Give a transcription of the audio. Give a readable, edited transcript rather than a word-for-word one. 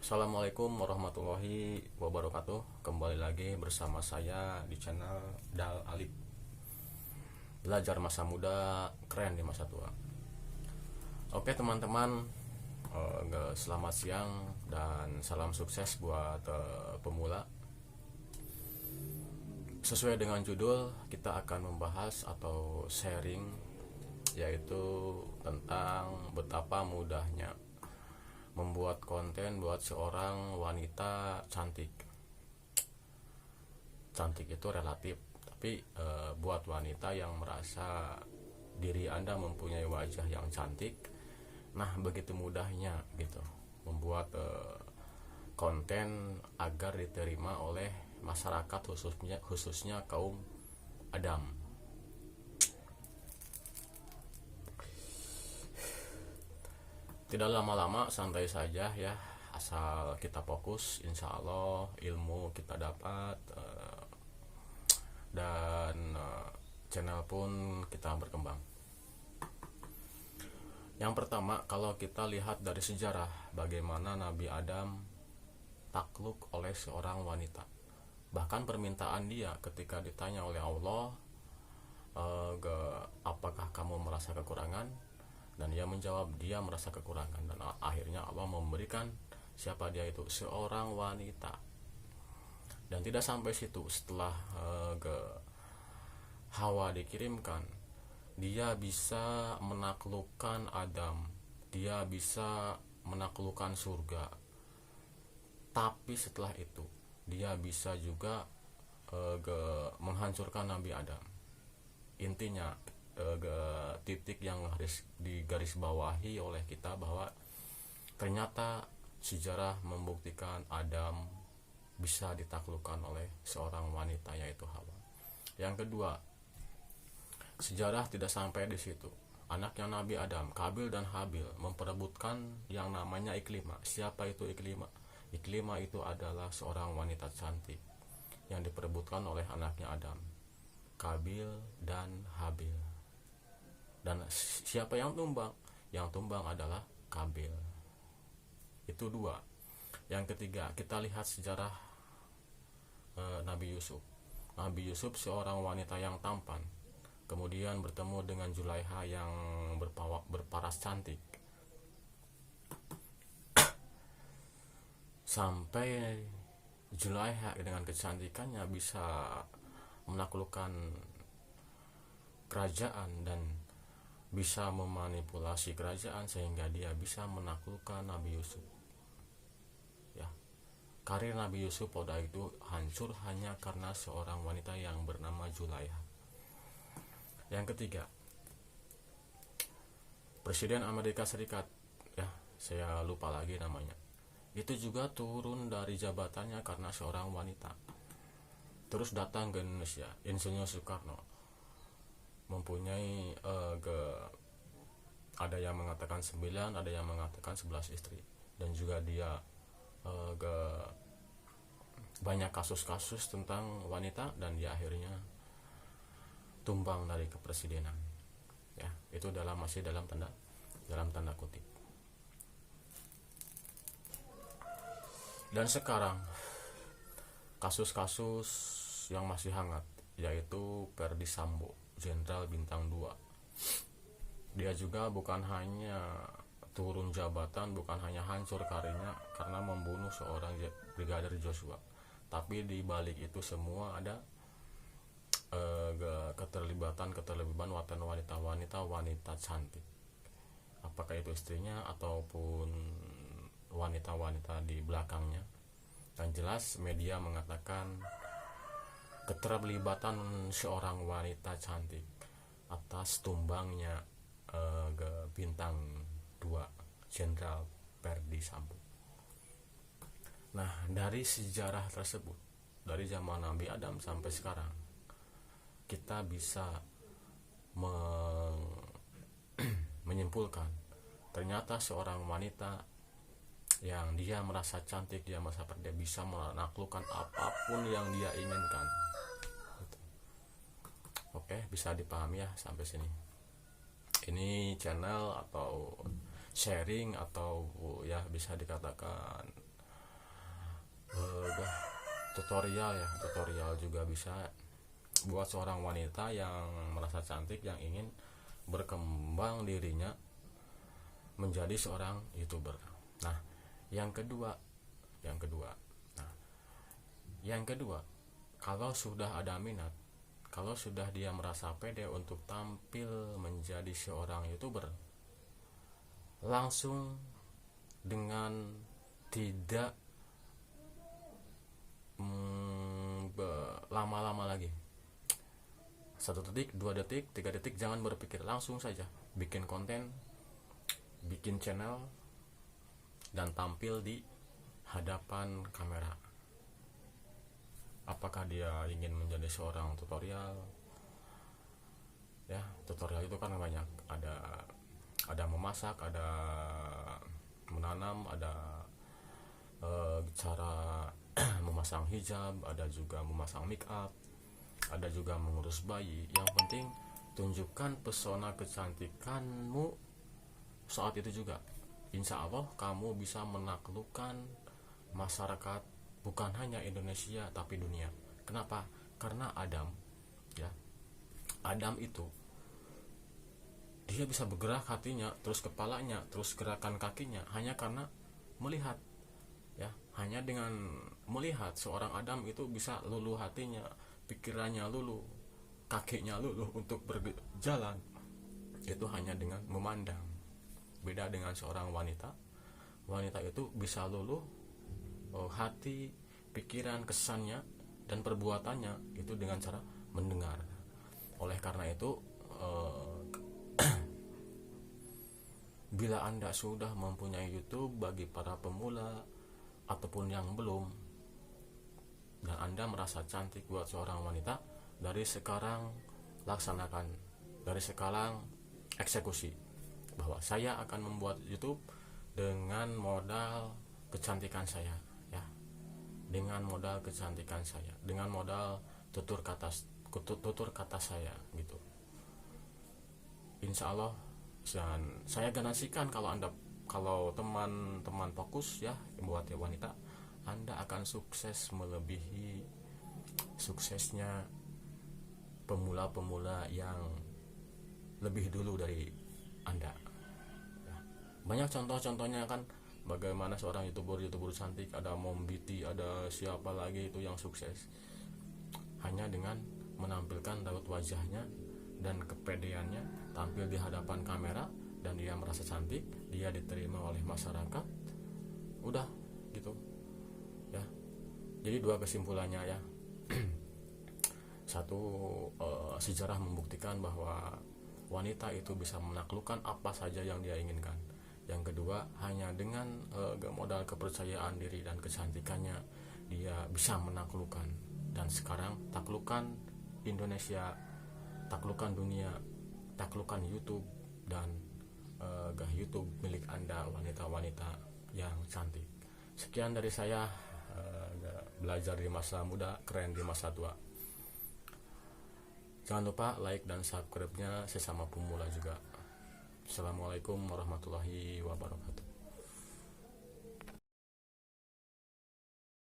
Assalamualaikum warahmatullahi wabarakatuh. Kembali lagi bersama saya di channel Dal Alip. Belajar masa muda, keren di masa tua. Oke teman-teman, selamat siang dan salam sukses buat pemula. Sesuai dengan judul, kita akan membahas atau sharing, yaitu tentang betapa mudahnya membuat konten buat seorang wanita cantik. Cantik itu relatif, tapi buat wanita yang merasa diri Anda mempunyai wajah yang cantik, nah begitu mudahnya gitu membuat konten agar diterima oleh masyarakat, khususnya kaum Adam. Tidak lama-lama, santai saja ya, asal kita fokus, insya Allah ilmu kita dapat, dan channel pun kita berkembang. Yang pertama, kalau kita lihat dari sejarah bagaimana Nabi Adam takluk oleh seorang wanita. Bahkan permintaan dia ketika ditanya oleh Allah, apakah kamu merasa kekurangan? Dan dia menjawab dia merasa kekurangan, dan akhirnya Allah memberikan siapa dia itu, seorang wanita. Dan tidak sampai situ, setelah Hawa dikirimkan, dia bisa menaklukkan Adam, dia bisa menaklukkan surga. Tapi setelah itu dia bisa juga menghancurkan Nabi Adam. Intinya titik yang harus digarisbawahi oleh kita bahwa ternyata sejarah membuktikan Adam bisa ditaklukkan oleh seorang wanita, yaitu Hawa. Yang kedua, sejarah tidak sampai di situ. Anaknya Nabi Adam, Kabil dan Habil, memperebutkan yang namanya Iklima. Siapa itu Iklima? Iklima itu adalah seorang wanita cantik yang diperebutkan oleh anaknya Adam, Kabil dan Habil. Dan siapa yang tumbang? Yang tumbang adalah Kabil. Itu dua. Yang ketiga, kita lihat sejarah Nabi Yusuf. Nabi Yusuf seorang wanita yang tampan, kemudian bertemu dengan Zulaiha yang berparas cantik, sampai Zulaiha dengan kecantikannya bisa menaklukkan kerajaan dan bisa memanipulasi kerajaan sehingga dia bisa menaklukkan Nabi Yusuf. Ya, karir Nabi Yusuf pada itu hancur hanya karena seorang wanita yang bernama Zulaiha. Yang ketiga, Presiden Amerika Serikat, ya saya lupa lagi namanya, itu juga turun dari jabatannya karena seorang wanita. Terus datang ke Indonesia, Insinyur Soekarno mempunyai ada yang mengatakan 9, ada yang mengatakan 11 istri, dan juga dia banyak kasus-kasus tentang wanita, dan dia akhirnya tumbang dari kepresidenan. Ya, itu masih dalam tanda kutip. Dan sekarang kasus-kasus yang masih hangat, yaitu Ferdy Sambo, Jenderal Bintang 2. Dia juga bukan hanya turun jabatan, bukan hanya hancur karirnya karena membunuh seorang Brigadir Joshua, tapi di balik itu semua ada keterlibatan wanita cantik, apakah itu istrinya ataupun wanita-wanita di belakangnya. Dan jelas media mengatakan keterlibatan seorang wanita cantik atas tumbangnya bintang 2 Jenderal Ferdy Sambo. Nah, dari sejarah tersebut, dari zaman Nabi Adam sampai sekarang, kita bisa menyimpulkan ternyata seorang wanita yang dia merasa cantik, dia merasa dia bisa menaklukkan apapun yang dia inginkan. Oke, bisa dipahami ya sampai sini. Ini channel atau sharing atau ya bisa dikatakan udah tutorial ya, tutorial juga bisa buat seorang wanita yang merasa cantik, yang ingin berkembang dirinya menjadi seorang YouTuber. Nah, yang kedua, yang kedua, nah, yang kedua, kalau sudah ada minat, kalau sudah dia merasa pede untuk tampil menjadi seorang YouTuber, langsung dengan tidak lama-lama lagi, 1 detik, 2 detik, 3 detik, jangan berpikir, langsung saja bikin konten, bikin channel, dan tampil di hadapan kamera. Apakah dia ingin menjadi seorang tutorial? Ya, tutorial itu kan banyak, ada memasak, ada menanam, ada cara memasang hijab, ada juga memasang make up, ada juga mengurus bayi. Yang penting tunjukkan pesona kecantikanmu saat itu juga. Insya Allah kamu bisa menaklukkan masyarakat, bukan hanya Indonesia tapi dunia. Kenapa? Karena Adam, ya, Adam itu dia bisa bergerak hatinya, terus kepalanya, terus gerakan kakinya, hanya karena melihat, ya, hanya dengan melihat seorang Adam itu bisa luluh hatinya, pikirannya luluh, kakinya luluh untuk berjalan. Itu hanya dengan memandang. Beda dengan seorang wanita, wanita itu bisa luluh hati, pikiran, kesannya, dan perbuatannya itu dengan cara mendengar. Oleh karena itu, bila Anda sudah mempunyai YouTube, bagi para pemula ataupun yang belum, dan Anda merasa cantik buat seorang wanita, dari sekarang laksanakan, dari sekarang eksekusi, bahwa saya akan membuat YouTube dengan modal kecantikan saya, ya, dengan modal kecantikan saya, dengan modal tutur kata saya, gitu. Insya Allah, dan saya garansikan kalau teman-teman fokus ya buat wanita, Anda akan sukses melebihi suksesnya pemula-pemula yang lebih dulu dari Anda. Ya. Banyak contoh-contohnya kan, bagaimana seorang youtuber cantik, ada Mom Beauty, ada siapa lagi itu yang sukses hanya dengan menampilkan raut wajahnya dan kepedeannya, tampil di hadapan kamera, dan dia merasa cantik, dia diterima oleh masyarakat, udah gitu ya. Jadi 2 kesimpulannya ya. Satu, sejarah membuktikan bahwa wanita itu bisa menaklukkan apa saja yang dia inginkan. Yang kedua, hanya dengan modal kepercayaan diri dan kecantikannya, dia bisa menaklukkan. Dan sekarang taklukkan Indonesia, taklukkan dunia, taklukkan YouTube, dan YouTube milik Anda, wanita-wanita yang cantik. Sekian dari saya, belajar di masa muda, keren di masa tua. Jangan lupa like dan subscribe-nya sesama pemula juga. Assalamualaikum warahmatullahi wabarakatuh.